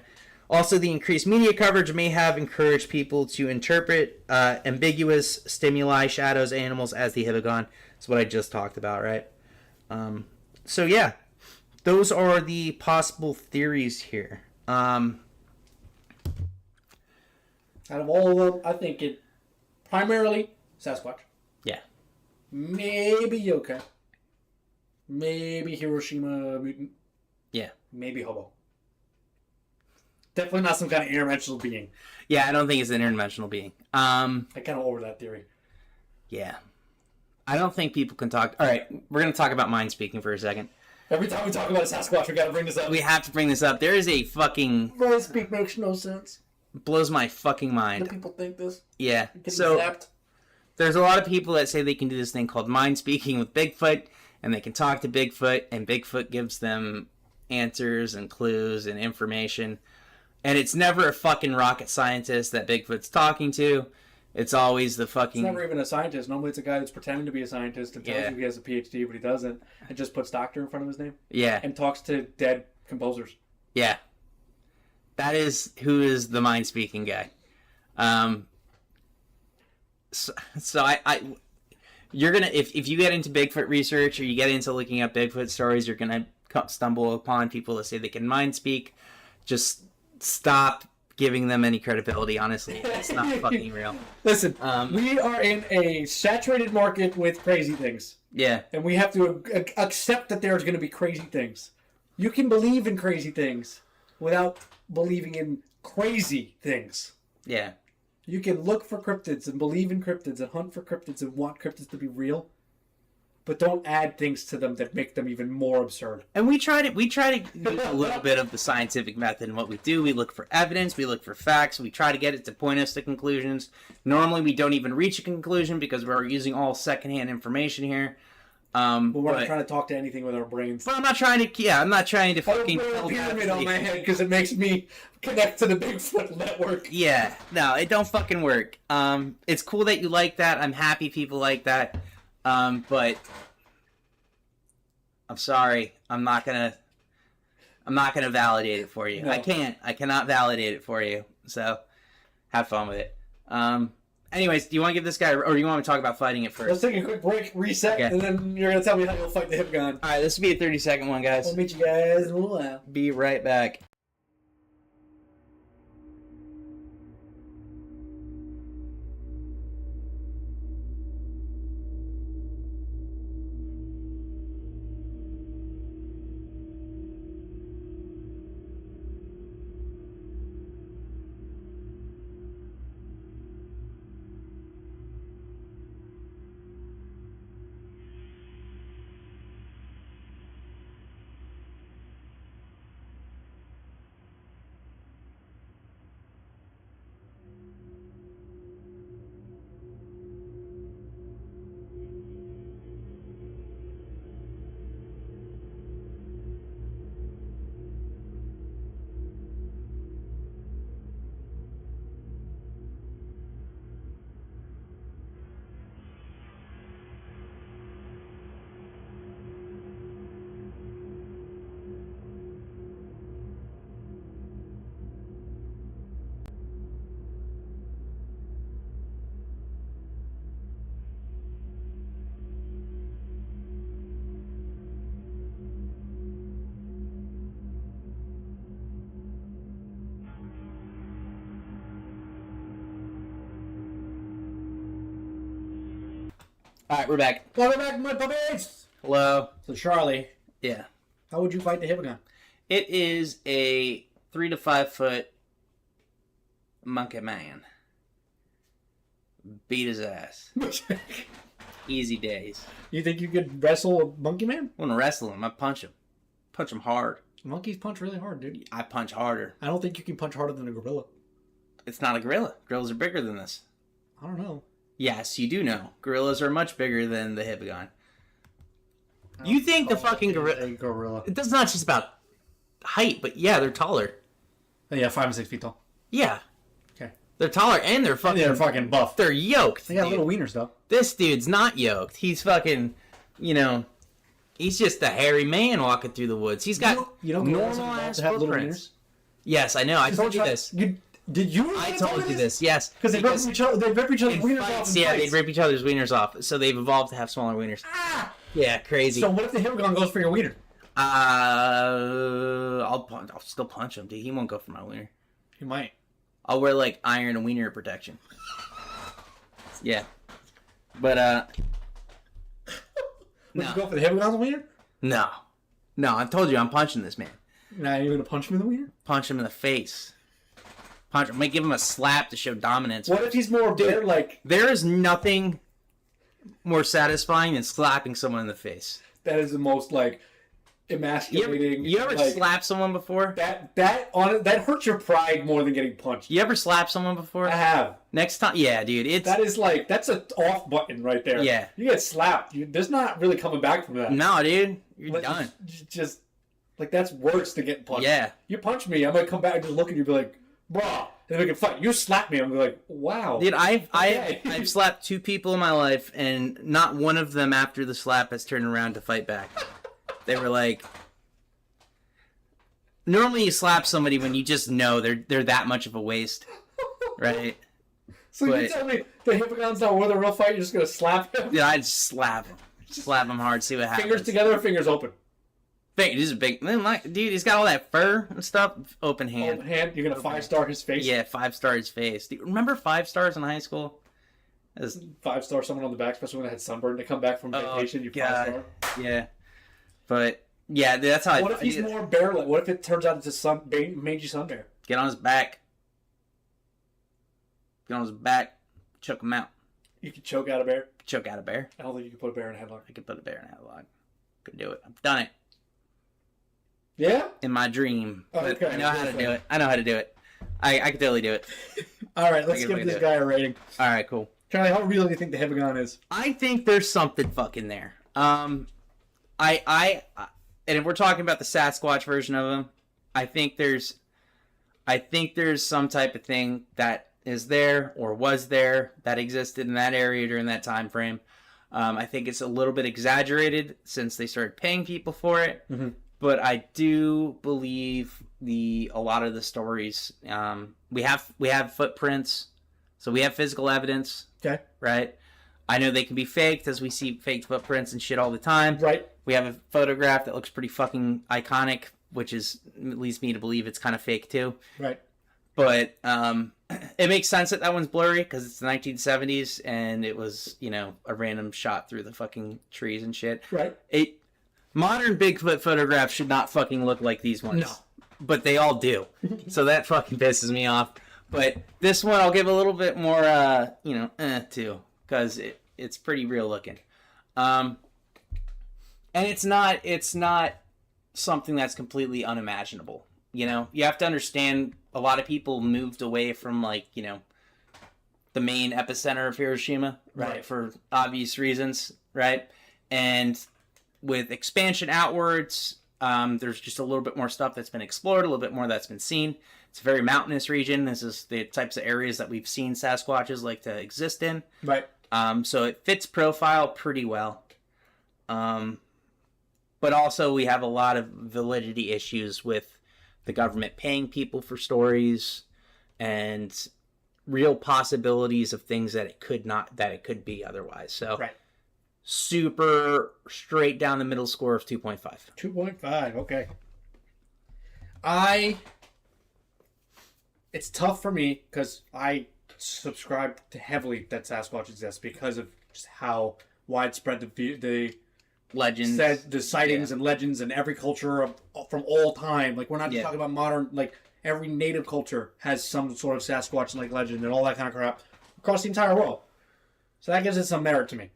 Also, the increased media coverage may have encouraged people to interpret ambiguous stimuli, shadows, animals as the Hibagon. That's what I just talked about, right? So yeah, those are the possible theories here. Out of all of them, I think it primarily Sasquatch. Yeah. Maybe yokai. Maybe Hiroshima mutant. Yeah. Maybe hobo. Definitely not some kind of interdimensional being. Yeah, I don't think it's an interdimensional being. I kind of over that theory. Yeah. I don't think people can talk... Alright, we're going to talk about mind speaking for a second. Every time we talk about a Sasquatch, we gotta bring this up. We have to bring this up. There is a fucking... Mind speak makes no sense. Blows my fucking mind. Do people think this? Yeah. So... zapped? There's a lot of people that say they can do this thing called mind speaking with Bigfoot, and they can talk to Bigfoot, and Bigfoot gives them answers and clues and information. And it's never a fucking rocket scientist that Bigfoot's talking to. It's always the fucking... It's never even a scientist. Normally it's a guy that's pretending to be a scientist and tells you he has a PhD, but he doesn't. And just puts doctor in front of his name. Yeah. And talks to dead composers. Yeah. That is who is the mind speaking guy. So I you're gonna if you get into Bigfoot research or you get into looking up Bigfoot stories, you're gonna stumble upon people that say they can mind speak. Just stop giving them any credibility. Honestly, it's not fucking real. Listen, we are in a saturated market with crazy things. Yeah, and we have to accept that there's going to be crazy things. You can believe in crazy things without believing in crazy things. Yeah. You can look for cryptids and believe in cryptids and hunt for cryptids and want cryptids to be real, but don't add things to them that make them even more absurd. And we try to use a little bit of the scientific method in what we do. We look for evidence, we look for facts, we try to get it to point us to conclusions. Normally we don't even reach a conclusion because we're using all secondhand information here. But we're not trying to talk to anything with our brains. But I'm not trying to fucking... I don't put a pyramid on my head because it makes me connect to the Bigfoot network. Yeah, no, it don't fucking work. It's cool that you like that. I'm happy people like that. But I'm sorry, I'm not gonna validate it for you. No. I cannot validate it for you. So have fun with it. Anyways, do you want to give this guy, or do you want to talk about fighting it first? Let's take a quick break, reset, and then you're gonna tell me how you'll fight the Hibagon. All right, this will be a 30-second one, guys. I'll meet you guys in a little while. Be right back. All right, we're back. Welcome back, Mudpuppies! Hello. So, Charlie, Yeah. how would you fight the Hibagon? It is a 3 to 5 foot monkey man. Beat his ass. Easy days. You think you could wrestle a monkey man? I want to wrestle him. I punch him. Punch him hard. Monkeys punch really hard, dude. I punch harder. I don't think you can punch harder than a gorilla. It's not a gorilla. Gorillas are bigger than this. I don't know. Yes, you do know. Gorillas are much bigger than the Hibagon. You think the fucking gorilla... Gorilla. It's not just about height, but yeah, they're taller. Yeah, 5 and 6 feet tall. Yeah. Okay. They're taller and they're fucking... They're fucking buff. They're yoked. They got dude. little wieners, though. This dude's not yoked. He's fucking, he's just a hairy man walking through the woods. He's got normal ass have little footprints. wieners. Yes, I know. I told you this. Did you? I told you this. Yes, Because they rip each other. They rip each other's in wieners fights, off. yeah, they'd rip each other's wieners off. So they've evolved to have smaller wieners. Ah! Yeah, crazy. So what if the Hibagon goes for your wiener? I'll still punch him, dude. He won't go for my wiener. He might. I'll wear like iron and wiener protection. Yeah, but Would you go for the Hibagon's wiener? no. I told you I'm punching this man. Nah, you're gonna punch him in the wiener? Punch him in the face. Punch him. Might give him a slap to show dominance. What if he's more bare, like... There is nothing more satisfying than slapping someone in the face. That is the most, like, emasculating... You ever like, slap someone before? That hurts your pride more than getting punched. You ever slap someone before? I have. Next time? Yeah, dude. That's an off button right there. Yeah. You get slapped. There's not really coming back from that. No, dude. You're Like, done. Just, like, that's worse than getting punched. Yeah. You punch me, I'm gonna come back and just look at you and be like, bruh. And then we can fight. You slap me, I'm gonna be like, wow. Dude, Okay. I've slapped 2 people in my life, and not one of them after the slap has turned around to fight back. They were like... Normally you slap somebody when you just know they're that much of a waste. Right? So you tell me the Hibagon's not worth a real fight, you're just gonna slap him? Yeah, I'd slap him. Slap him hard, see what happens. Fingers together or fingers open? Big, this is big. Man, dude, he's got all that fur and stuff. Open hand. Open hand, you're gonna 5-star his face? Yeah, 5-star his face. Do you remember 5 stars in high school? 5-star someone on the back, especially when they had sunburn. They come back from vacation, you 5-star. Yeah. But, yeah, that's how What if he's more bear-like? What if it turns out it's a mangy sun bear? Get on his back. Get on his back. Choke him out. You could choke out a bear? Choke out a bear. I don't think you could put a bear in a headlock. I could put a bear in a headlock. Could do it. I've done it. Yeah? In my dream. Okay. I know how to do it. I know how to do it. I can totally do it. Alright, let's give this guy a rating. Alright, cool. Charlie, how real do you think the Hibagon is? I think there's something fucking there. And if we're talking about the Sasquatch version of him, I think there's some type of thing that is there or was there that existed in that area during that time frame. I think it's a little bit exaggerated since they started paying people for it. Mm-hmm. But I do believe a lot of the stories. We have footprints, so we have physical evidence. Okay. Right. I know they can be faked, as we see faked footprints and shit all the time. Right. We have a photograph that looks pretty fucking iconic, which leads me to believe it's kind of fake too. Right. But it makes sense that one's blurry because it's the 1970s and it was, a random shot through the fucking trees and shit. Right. Modern Bigfoot photographs should not fucking look like these ones. No. But they all do. So that fucking pisses me off. But this one I'll give a little bit more, to, because it's pretty real looking. And it's not something that's completely unimaginable. You have to understand a lot of people moved away from the main epicenter of Hiroshima, right? For obvious reasons, right? And with expansion outwards, there's just a little bit more stuff that's been explored, a little bit more that's been seen. It's a very mountainous region. This is the types of areas that we've seen Sasquatches like to exist in. Right. So it fits profile pretty well. But also we have a lot of validity issues with the government paying people for stories and real possibilities of things that it could be otherwise. So right. Super straight down the middle score of 2.5. 2.5, okay. It's tough for me because I subscribe to heavily that Sasquatch exists because of just how widespread the Legends. the sightings and legends in every culture from all time. Like, we're not just talking about modern, like, every native culture has some sort of Sasquatch like legend and all that kind of crap across the entire world. So that gives it some merit to me.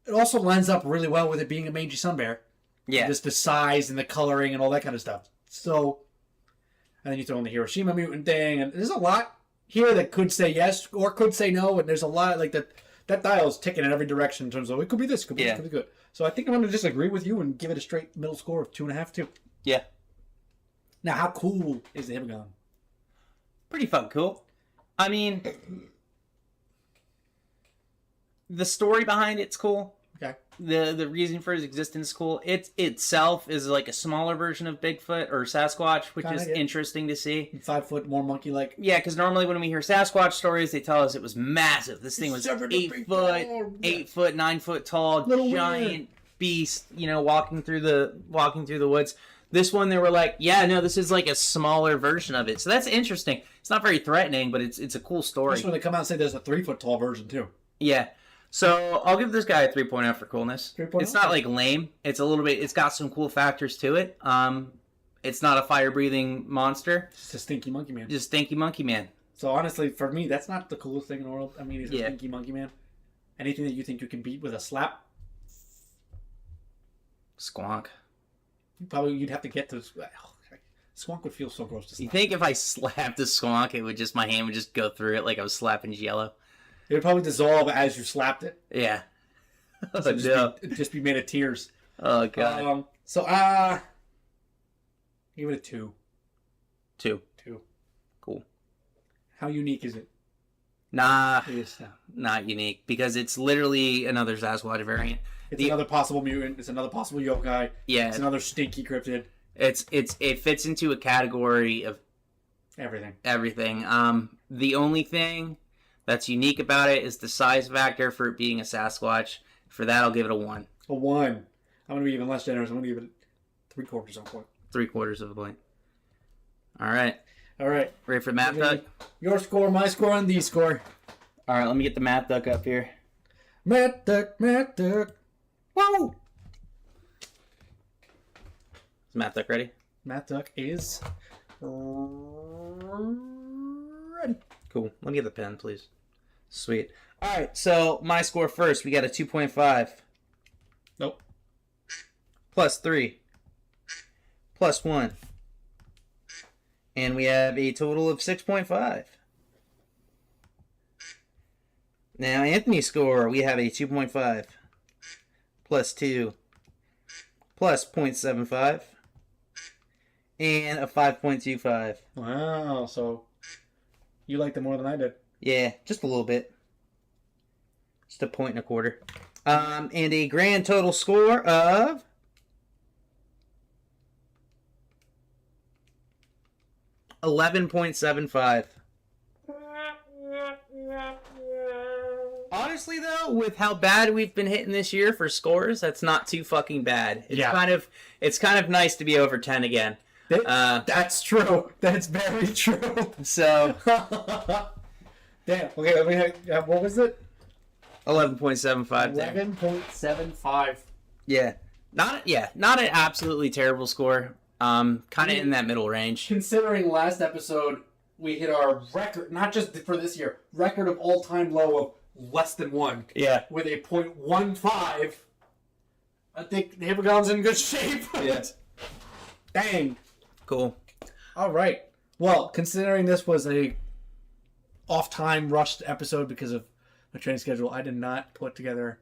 It also lines up really well with it being a mangy sun bear. Yeah. Just the size and the coloring and all that kind of stuff. So, and then you throw in the Hiroshima mutant thing, and there's a lot here that could say yes or could say no, and there's a lot like that. That dial is ticking in every direction in terms of it could be this, could be this, could be good. So I think I'm going to disagree with you and give it a straight middle score of 2.5, 2. Yeah. Now, how cool is the Hibagon? Pretty fucking cool. I mean, the story behind it's cool. Okay. The reason for its existence is cool. It itself is like a smaller version of Bigfoot or Sasquatch, which Kinda, is yeah. interesting to see. 5 foot, more monkey-like. Yeah, because normally when we hear Sasquatch stories, they tell us it was massive. This thing was 8 foot, 8 foot, 9 foot tall, Little giant weird. beast. You know, walking through the woods. This one, they were like, yeah, no, this is like a smaller version of it. So that's interesting. It's not very threatening, but it's a cool story. Just when they come out and say there's a 3 foot tall version, too. Yeah. So I'll give this guy a 3.0 for coolness. 3.0? It's not like lame. It's a little bit. It's got some cool factors to it. It's not a fire breathing monster. Just a stinky monkey man. Just stinky monkey man. So honestly, for me, that's not the coolest thing in the world. I mean, he's a Yeah. stinky monkey man. Anything that you think you can beat with a slap, Squonk. you'd have to get to. Squonk would feel so gross to slap. You think if I slapped a squonk, it would just my hand would just go through it like I was slapping Jello? It would probably dissolve as you slapped it. Yeah. Oh, It'd no. just be made of tears. Oh god. Give it a 2. 2. 2. Cool. How unique is it? Nah, It is. not unique because it's literally another Sasquatch variant. It's another possible mutant. It's another possible yokai. Yeah. It's another stinky cryptid. It fits into a category of Everything. everything. The only thing that's unique about it is the size factor for it being a Sasquatch. For that, I'll give it a 1. A 1. I'm going to be even less generous. I'm going to give it 3/4 of a point. 3/4 of a point. All right. All right. Ready for the math duck? Your score, my score, and the score. All right, let me get the math duck up here. Matt Duck, Matt Duck. Whoa! Is math duck ready? Matt Duck is ready. Cool. Let me get the pen, please. Sweet. All right, so my score first. We got a 2.5. Nope. Plus 3. Plus 1. And we have a total of 6.5. Now, Anthony's score, we have a 2.5. Plus 2. Plus 0.75. And a 5.25. Wow, so you liked it more than I did. Yeah, just a little bit. Just a 1.25. And a grand total score of 11.75. Honestly, though, with how bad we've been hitting this year for scores, that's not too fucking bad. It's kind of nice to be over 10 again. That's true. That's very true. So Damn. Okay, let me what was it? 11.75 there. 11.75. Yeah. Not an absolutely terrible score. Kind of in that middle range. Considering last episode we hit our record, not just for this year, record of all-time low of less than 1. Yeah. With a 0.15. I think the Hibagon's in good shape. Yeah. Dang. Cool. All right. Well, considering this was a off-time rushed episode because of my training schedule, I did not put together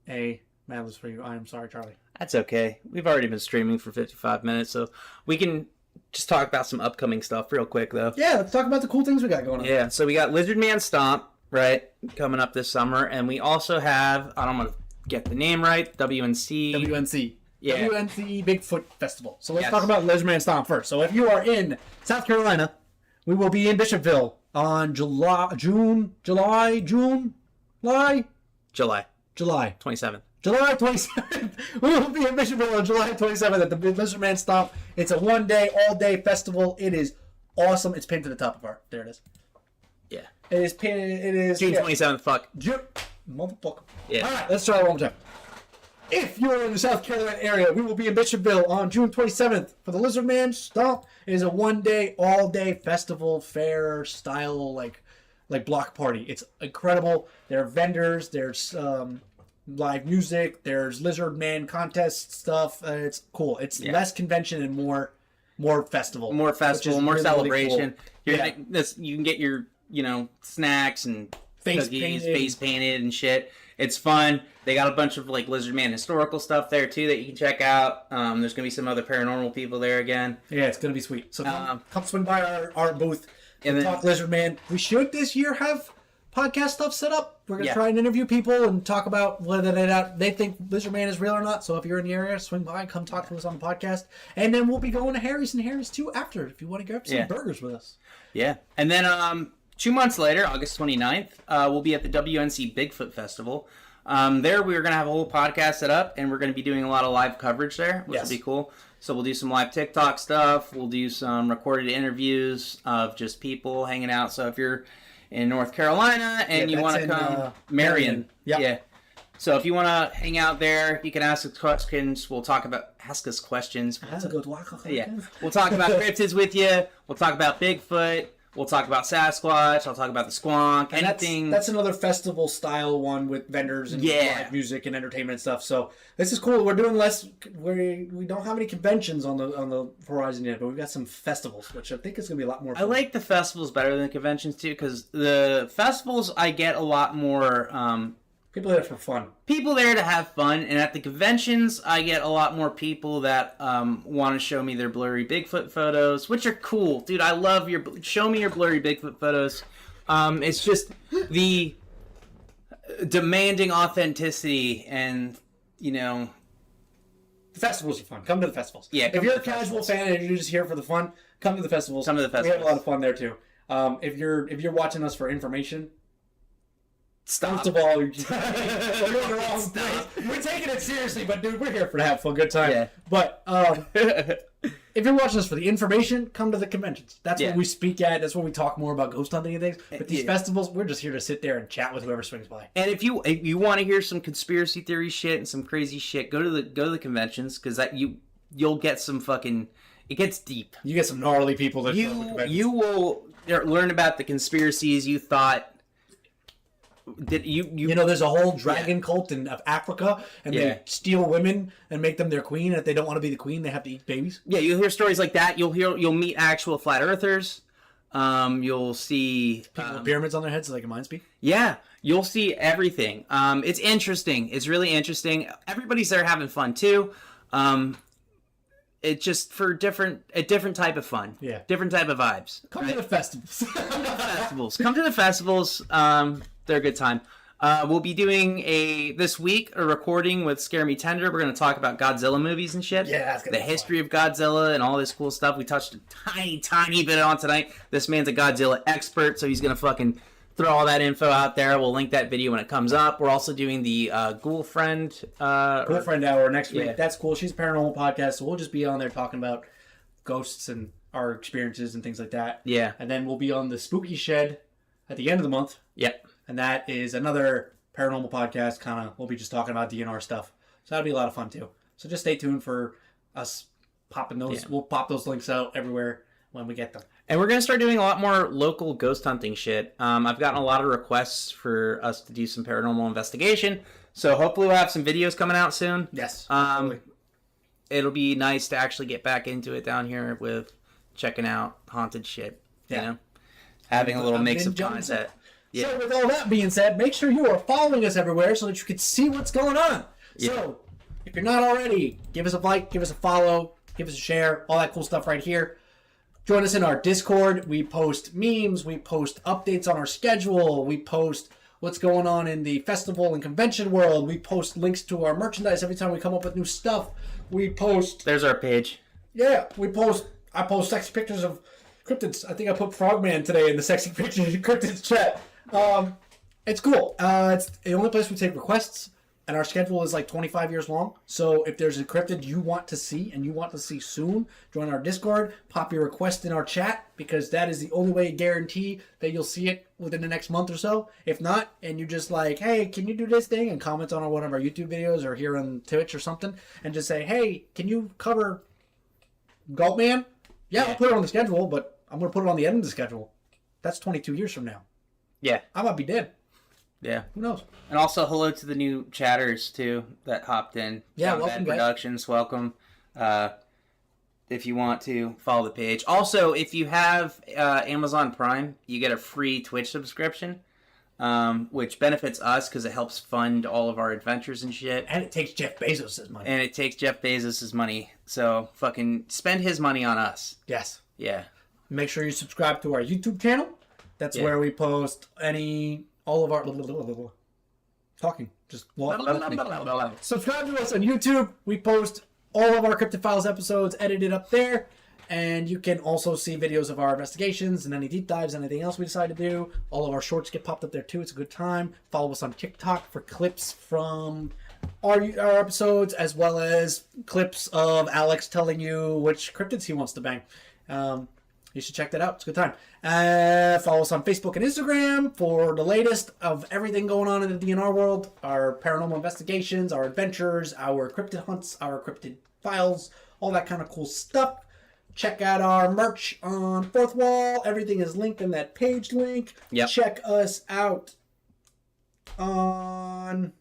a mad list for you. I am sorry, Charlie. That's okay. We've already been streaming for 55 minutes, so we can just talk about some upcoming stuff real quick, though. Yeah, let's talk about the cool things we got going on. Yeah, so we got Lizard Man Stomp, right, coming up this summer, and we also have, I don't want to get the name right, WNC. WNC. Yeah. WNC Bigfoot Festival. So let's Yes. talk about Lizard Man Stomp first. So if you are in South Carolina, we will be in Bishopville on July 27th. July 27th. We will be in Bishopville on July 27th at the Lizard Man Stomp. It's a one-day, all-day festival. It is awesome. It's pinned to the top of our. There it is. Yeah. It is pinned. It is June 27th, fuck. Motherfucker. Yeah. All right, let's try it one more time. If you're in the South Carolina area, we will be in Bishopville on June 27th for the Lizard Man Stomp. It is a one-day, all-day festival, fair style, like block party. It's incredible. There are vendors. There's live music. There's Lizard Man contest stuff. It's cool. It's less convention and more festival. More festival, more really, celebration. Really cool. You can get your, snacks and Face cookies, painted. face painted and shit. It's fun. They got a bunch of like Lizard Man historical stuff there too that you can check out. There's gonna be some other paranormal people there again. Yeah, it's gonna be sweet. So come swing by our booth and and then, talk Lizard Man. We should this year have podcast stuff set up. We're gonna Yeah. try and interview people and talk about whether they think Lizard Man is real or not. So if you're in the area, swing by and come talk to us on the podcast. And then we'll be going to Harry's and Harry's too after if you want to grab some burgers with us. yeah. And then 2 months later, August 29th, we'll be at the WNC Bigfoot Festival. There we're going to have a whole podcast set up, and we're going to be doing a lot of live coverage there, which will be cool. So we'll do some live TikTok stuff. We'll do some recorded interviews of just people hanging out. So if you're in North Carolina and you want to come, Marion. Yep. Yeah. So if you want to hang out there, you can ask us questions. Ask us questions. Yeah. We'll talk about cryptids with you. We'll talk about Bigfoot. We'll talk about Sasquatch. I'll talk about the squonk. And anything. That's another festival style one with vendors and live music and entertainment and stuff. So this is cool. We're doing less. We don't have any conventions on the horizon yet, but we've got some festivals, which I think is going to be a lot more fun. I like the festivals better than the conventions too, because the festivals I get a lot more people there for fun. People there to have fun, and at the conventions I get a lot more people that want to show me their blurry Bigfoot photos, which are cool, dude. I love show me your blurry Bigfoot photos. It's just the demanding authenticity, and the festivals are fun. Come to the festivals. Yeah, if you're a casual fan and you're just here for the fun, come to the festivals. Come to the festivals. We have a lot of fun there too. If you're watching us for information, stop. first of all, we're doing the wrong thing. We're taking it seriously, but dude, we're here for to have fun, good time. Yeah. But if you're watching us for the information, come to the conventions. That's what we speak at. That's when we talk more about ghost hunting and things. But these festivals, we're just here to sit there and chat with whoever swings by. And if you want to hear some conspiracy theory shit and some crazy shit, go to the conventions, because you'll get some fucking. It gets deep. You get some gnarly people that show up at conventions. You will learn about the conspiracies you thought. There's a whole dragon cult of Africa, and they steal women and make them their queen. And if they don't want to be the queen, they have to eat babies. Yeah, you'll hear stories like that. You'll meet actual flat earthers. You'll see people with pyramids on their heads so they can mind speak. Yeah, you'll see everything. It's interesting. It's really interesting. Everybody's there having fun too. It's just for a different type of fun. Yeah, different type of vibes. Come to the festivals. Come to the festivals. They're a good time. We'll be doing this week a recording with Scare Me Tender. We're going to talk about Godzilla movies and shit. Yeah, that's the history of Godzilla and all this cool stuff. We touched a tiny bit on tonight. This man's a Godzilla expert, so he's going to fucking throw all that info out there. We'll link that video when it comes up. We're also doing the Ghoul Friend Hour next week. That's cool. She's a paranormal podcast, so we'll just be on there talking about ghosts and our experiences and things like that. Yeah. And then we'll be on the Spooky Shed at the end of the month. Yep. And that is another paranormal podcast. We'll be just talking about DNR stuff. So that'll be a lot of fun too. So just stay tuned for us popping those. Yeah. We'll pop those links out everywhere when we get them. And we're going to start doing a lot more local ghost hunting shit. I've gotten a lot of requests for us to do some paranormal investigation. So hopefully we'll have some videos coming out soon. Yes. It'll be nice to actually get back into it down here with checking out haunted shit. You know? Having a little mix of content. Yeah. So with all that being said, make sure you are following us everywhere so that you can see what's going on. Yeah. So if you're not already, give us a like, give us a follow, give us a share, all that cool stuff right here. Join us in our Discord. We post memes, we post updates on our schedule, we post what's going on in the festival and convention world, we post links to our merchandise every time we come up with new stuff. We post... There's our page. Yeah, I post sexy pictures of cryptids. I think I put Frogman today in the sexy pictures cryptids chat. It's cool. It's the only place we take requests. And our schedule is like 25 years long. So if there's a cryptid you want to see and you want to see soon, join our Discord, pop your request in our chat, because that is the only way to guarantee that you'll see it within the next month or so. If not, and you just like, hey, can you do this thing? And comment on one of our YouTube videos or here on Twitch or something. And just say, hey, can you cover Gulp Man? Yeah, I'll put it on the schedule, but I'm going to put it on the end of the schedule. That's 22 years from now. Yeah. I might be dead. Yeah. Who knows? And also hello to the new chatters too that hopped in. Yeah, John welcome, Bad guys. Productions, welcome. If you want to follow the page. Also, if you have Amazon Prime, you get a free Twitch subscription, which benefits us because it helps fund all of our adventures and shit. And it takes Jeff Bezos' money. And it takes Jeff Bezos' money. So fucking spend his money on us. Yes. Yeah. Make sure you subscribe to our YouTube channel. That's where we post all of our talking. Just subscribe to us on YouTube. We post all of our Cryptid Files episodes edited up there. And you can also see videos of our investigations and any deep dives, anything else we decide to do. All of our shorts get popped up there too. It's a good time. Follow us on TikTok for clips from our episodes, as well as clips of Alex telling you which cryptids he wants to bang. You should check that out. It's a good time. Follow us on Facebook and Instagram for the latest of everything going on in the DNR world. Our paranormal investigations, our adventures, our cryptid hunts, our cryptid files, all that kind of cool stuff. Check out our merch on Fourth Wall. Everything is linked in that page link. Yep. Check us out on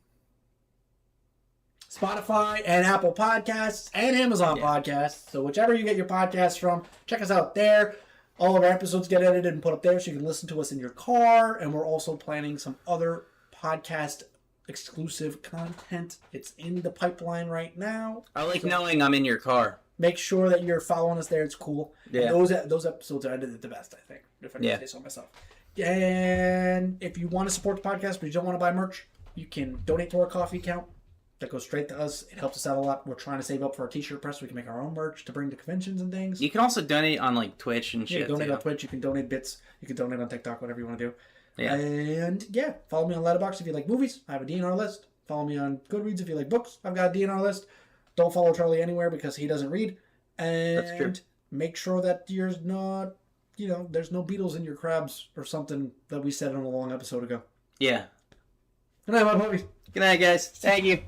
Spotify and Apple Podcasts and Amazon Podcasts. So whichever you get your podcasts from, check us out there. All of our episodes get edited and put up there so you can listen to us in your car. And we're also planning some other podcast exclusive content. It's in the pipeline right now. I like knowing I'm in your car. Make sure that you're following us there. It's cool. Yeah. And those episodes are edited the best, I think, if I can say so myself. And if you want to support the podcast but you don't want to buy merch, you can donate to our coffee account. That goes straight to us. It helps us out a lot. We're trying to save up for our t-shirt press so we can make our own merch to bring to conventions and things. You can also donate on like Twitch and shit. You can donate too. on Twitch. You can donate bits. You can donate on TikTok, whatever you want to do. Yeah. And follow me on Letterboxd if you like movies. I have a DNR list. Follow me on Goodreads if you like books. I've got a DNR list. Don't follow Charlie anywhere because he doesn't read. And That's true. Make sure that you're not, there's no beetles in your crabs or something that we said on a long episode ago. Yeah. Good night, my puppies. Good night, guys. Thank you.